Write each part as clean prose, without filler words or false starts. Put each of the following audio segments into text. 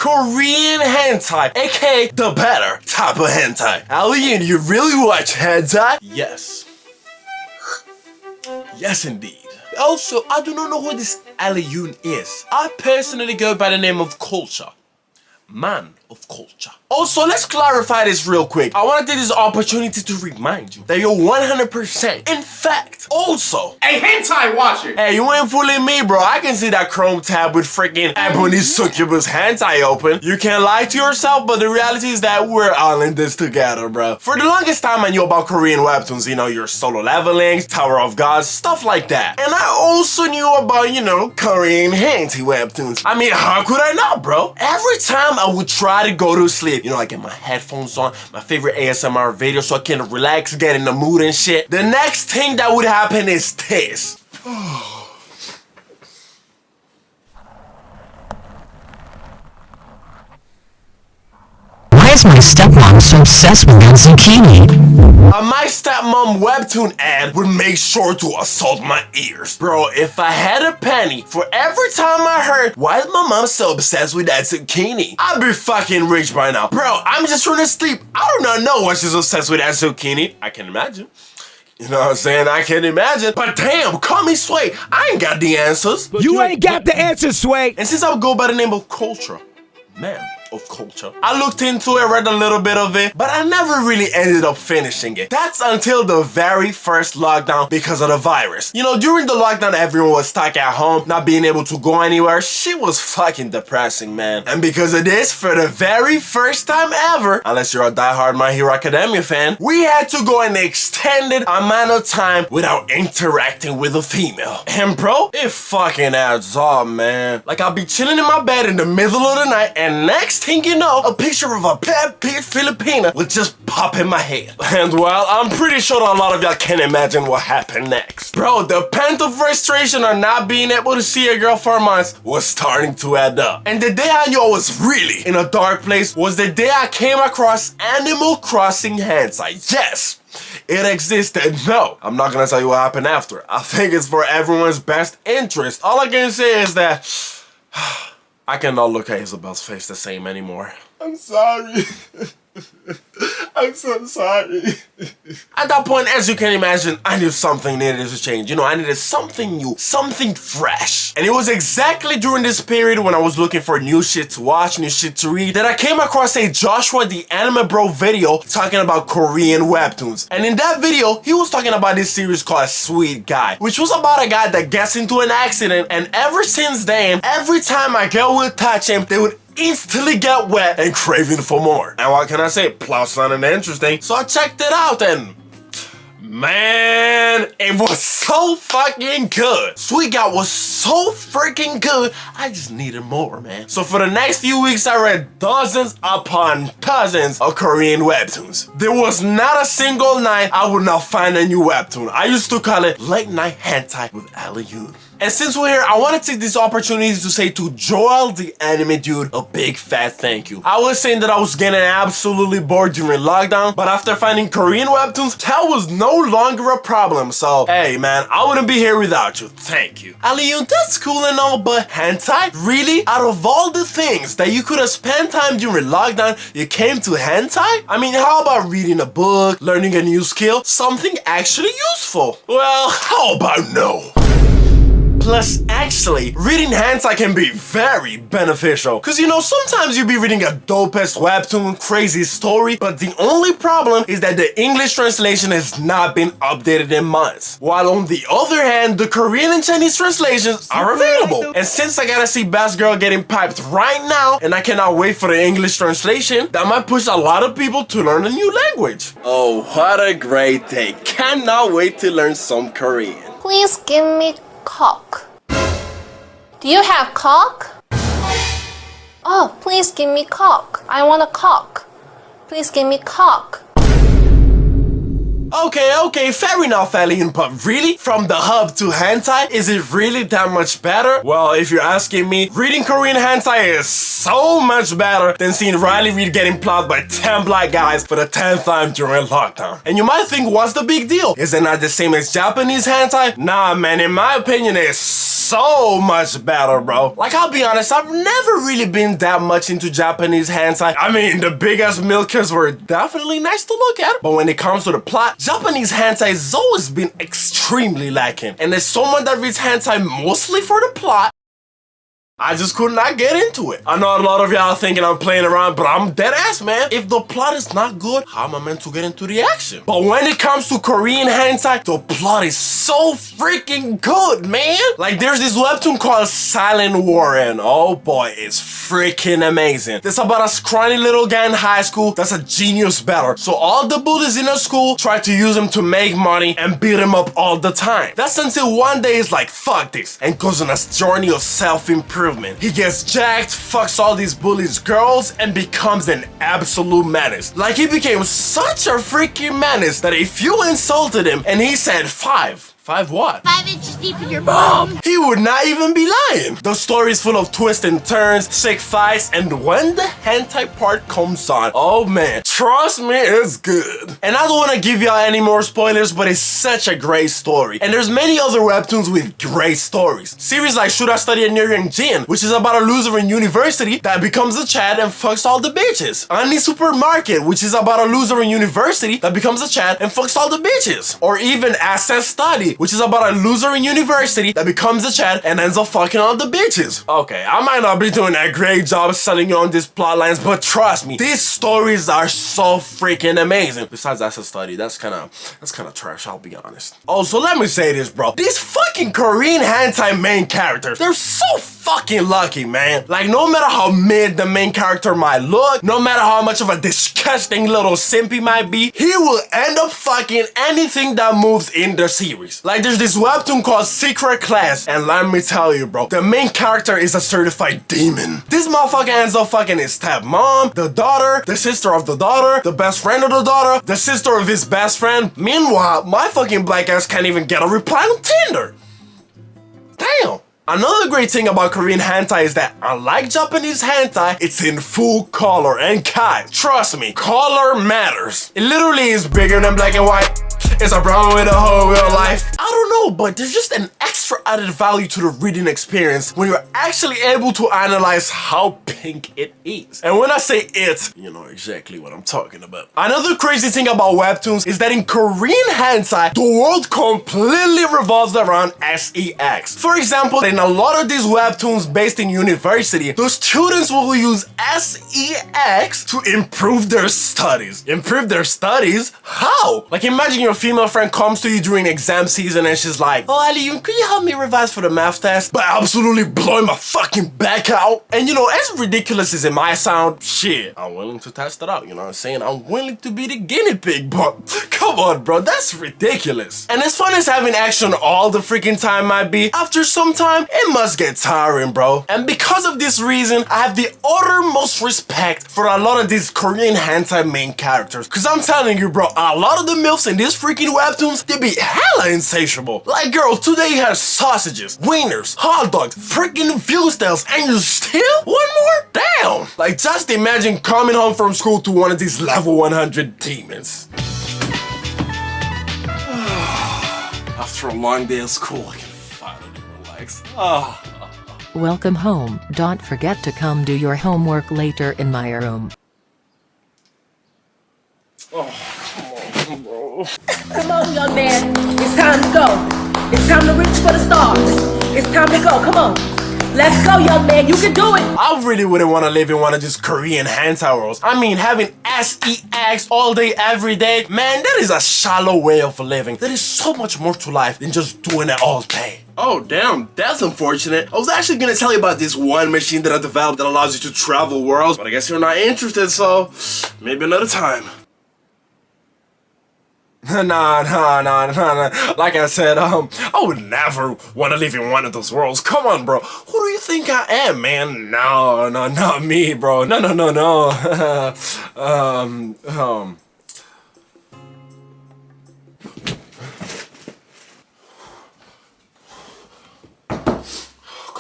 Korean hentai, aka the better type of hentai. Alien, you really watch hentai? Yes. Yes, indeed. Also, I do not know who this Alien is. I personally go by the name of Culture. Man of culture. Also, let's clarify this real quick. I want to take this opportunity to remind you that you're 100%. In fact, also a hentai watcher. Hey, you ain't fooling me, bro. I can see that Chrome tab with freaking Ebony Succubus hentai open. You can't lie to yourself, but the reality is that we're all in this together, bro. For the longest time, I knew about Korean webtoons, you know, your Solo Leveling, Tower of Gods, stuff like that. And I also knew about, you know, Korean hentai webtoons. I mean, how could I not, bro? Every time I would try to go to sleep, you know, I get my headphones on, my favorite ASMR video so I can relax, get in the mood and shit. The next thing that would happen is this. Why is my stepmom so obsessed with that zucchini? My stepmom webtoon ad would make sure to assault my ears. Bro, if I had a penny for every time I heard, why is my mom so obsessed with that zucchini? I'd be fucking rich by now. Bro, I'm just trying to sleep. I do not know why she's obsessed with that zucchini. I can imagine. You know what I'm saying? I can imagine. But damn, call me Sway. I ain't got the answers. You ain't got the answers, Sway. And since I would go by the name of Culture, man of culture, I looked into it, read a little bit of it, but I never really ended up finishing it. That's until the very first lockdown because of the virus. You know, during the lockdown, everyone was stuck at home, not being able to go anywhere. Shit was fucking depressing, man. And because of this, for the very first time ever, unless you're a diehard My Hero Academia fan, we had to go an extended amount of time without interacting with a female. And bro, it fucking adds up, man. Like, I'll be chilling in my bed in the middle of the night, and next thing you know, a picture of a bad bitch Filipina would just pop in my head. And well, I'm pretty sure a lot of y'all can imagine what happened next. Bro, the pent-up frustration of not being able to see a girl for months was starting to add up. And the day I knew I was really in a dark place was the day I came across Animal Crossing hentai. Yes! It existed. No, I'm not gonna tell you what happened after. I think it's for everyone's best interest. All I can say is that I cannot look at Isabel's face the same anymore. I'm sorry. I'm so sorry. At that point, as you can imagine, I knew something needed to change. You know, I needed something new, something fresh. And it was exactly during this period when I was looking for new shit to watch, new shit to read, that I came across a Joshua the Anime Bro video talking about Korean webtoons. And in that video, he was talking about this series called Sweet Guy, which was about a guy that gets into an accident, and ever since then, every time a girl would touch him, they would instantly get wet and craving for more. And what can I say? Plot sounded interesting, so I checked it out and man, it was so fucking good. Sweet Guy was so freaking good, I just needed more, man. So for the next few weeks, I read dozens upon dozens of Korean webtoons. There was not a single night I would not find a new webtoon. I used to call it late night hentai with Aliyun. And since we're here, I want to take this opportunity to say to Joel the Anime Dude a big fat thank you. I was saying that I was getting absolutely bored during lockdown, but after finding Korean webtoons, that was no longer a problem. So, hey man, I wouldn't be here without you. Thank you. Aliyun, that's cool and all, but hentai? Really? Out of all the things that you could have spent time during lockdown, you came to hentai? I mean, how about reading a book, learning a new skill, something actually useful? Well, how about no? Plus, actually, reading hentai can be very beneficial. Cause you know, sometimes you be reading a dope-ass webtoon, crazy story, but the only problem is that the English translation has not been updated in months. While on the other hand, the Korean and Chinese translations are available. And since I gotta see Bass Girl getting piped right now, and I cannot wait for the English translation, that might push a lot of people to learn a new language. Oh, what a great day. Cannot wait to learn some Korean. Please give me cock. Do you have cock? Oh, please give me cock. I want a cock. Please give me cock. Okay, fair enough, Alien, but really? From the hub to hentai, is it really that much better? Well, if you're asking me, reading Korean hentai is so much better than seeing Riley Reid getting plowed by 10 black guys for the 10th time during lockdown. And you might think, what's the big deal? Is it not the same as Japanese hentai? Nah, man, in my opinion, it's so much better, bro. Like, I'll be honest, I've never really been that much into Japanese hentai. I mean, the big-ass milkers were definitely nice to look at, but when it comes to the plot, Japanese hentai has always been extremely lacking. And as someone that reads hentai mostly for the plot, I just could not get into it. I know a lot of y'all thinking I'm playing around, but I'm dead ass, man. If the plot is not good, how am I meant to get into the action? But when it comes to Korean hentai, the plot is so freaking good, man. Like, there's this webtoon called Silent War, and oh boy, it's freaking amazing. It's about a scrawny little guy in high school that's a genius batter. So all the bullies in the school try to use him to make money and beat him up all the time. That's until one day he's like, fuck this, and goes on a journey of self-improvement. He gets jacked, fucks all these bullies' girls, and becomes an absolute menace. Like, he became such a freaking menace that if you insulted him and he said 5 what? 5 inches deep in your bum. He would not even be lying. The story is full of twists and turns, sick fights, and when the hentai part comes on, oh man, trust me, it's good. And I don't want to give y'all any more spoilers, but it's such a great story. And there's many other webtoons with great stories. Series like Should I Study at New Young Jin, which is about a loser in university that becomes a Chad and fucks all the bitches. Ani Supermarket, which is about a loser in university that becomes a Chad and fucks all the bitches. Or even Asset Study, which is about a loser in university that becomes a Chad and ends up fucking all the bitches. Okay, I might not be doing a great job selling you on these plot lines, but trust me, these stories are so freaking amazing. Besides Asset Study, that's kind of trash, I'll be honest. Also, let me say this, bro. These fucking Korean hentai main characters, they're so fucking lucky, man. Like, no matter how mid the main character might look, no matter how much of a disgusting little simp he might be, he will end up fucking anything that moves in the series. Like, there's this webtoon called Secret Class, and let me tell you, bro, the main character is a certified demon. This motherfucker ends up fucking his stepmom, the daughter, the sister of the daughter, the best friend of the daughter, the sister of his best friend. Meanwhile, my fucking black ass can't even get a reply on Tinder. Damn. Another great thing about Korean hentai is that, unlike Japanese hentai, it's in full color. And guys, trust me, color matters. It literally is bigger than black and white. It's a brown with a whole real life. I don't know, but there's just an extra added value to the reading experience when you're actually able to analyze how pink it is. And when I say it, you know exactly what I'm talking about. Another crazy thing about webtoons is that in Korean hentai, the world completely revolves around sex. For example, in a lot of these webtoons based in university, the students will use sex to improve their studies. Improve their studies? How? Like, imagine your female friend comes to you during exam season and she's like, oh, Ali, could you help me revise for the math test? But absolutely blowing my fucking back out. And you know, as ridiculous as it might sound, shit, I'm willing to test it out, you know what I'm saying? I'm willing to be the guinea pig, but come on, bro, that's ridiculous. And as fun as having action all the freaking time might be, after some time, it must get tiring, bro. And because of this reason, I have the uttermost respect for a lot of these Korean hentai main characters. Cause I'm telling you, bro, a lot of the MILFs in this freaking webtoons, they be hella insatiable. Like, girl, today you have sausages, wieners, hot dogs, freaking view styles, and you still want more? Damn! Like, just imagine coming home from school to one of these level 100 demons. After a long day of school, I can finally relax. Welcome home. Don't forget to come do your homework later in my room. Come on, young man. It's time to go. It's time to reach for the stars. It's time to go. Come on. Let's go, young man. You can do it. I really wouldn't want to live in one of these Korean hentai worlds. I mean, having sex all day, every day, man, that is a shallow way of living. There is so much more to life than just doing it all day. Oh, damn, that's unfortunate. I was actually gonna tell you about this one machine that I developed that allows you to travel worlds, but I guess you're not interested, so maybe another time. Nah. Like I said, I would never want to live in one of those worlds. Come on, bro. Who do you think I am, man? No, not me, bro. No.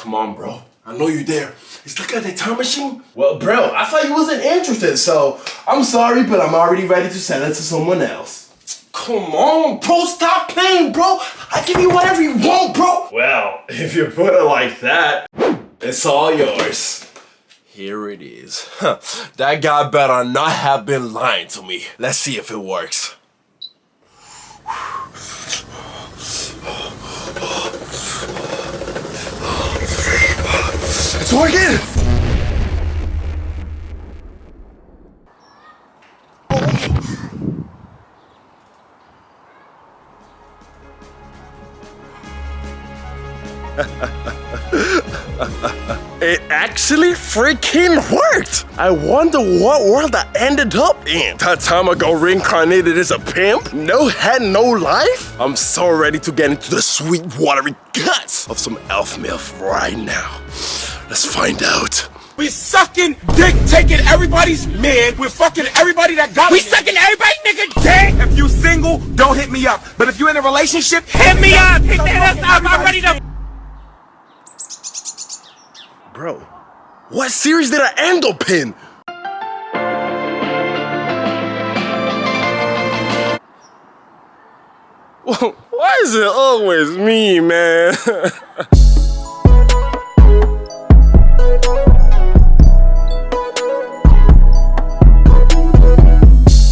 Come on, bro. I know you're there. Is that guy the time machine? Well, bro, I thought you wasn't interested, so I'm sorry, but I'm already ready to sell it to someone else. Come on, bro, stop playing, bro. I give you whatever you want, bro. Well, if you put it like that, it's all yours. Here it is. That guy better not have been lying to me. Let's see if it works. It's working! It actually freaking worked! I wonder what world I ended up in. That time I got reincarnated as a pimp? No head, no life? I'm so ready to get into the sweet watery guts of some elf MILF right now. Let's find out. We sucking dick, taking everybody's man. We're fucking everybody that got. We sucking everybody nigga dick. If you single, don't hit me up. But if you in a relationship, hit me up. Hit that ass up. I'm ready to. Bro, what series did I end up in? Why is it always me, man?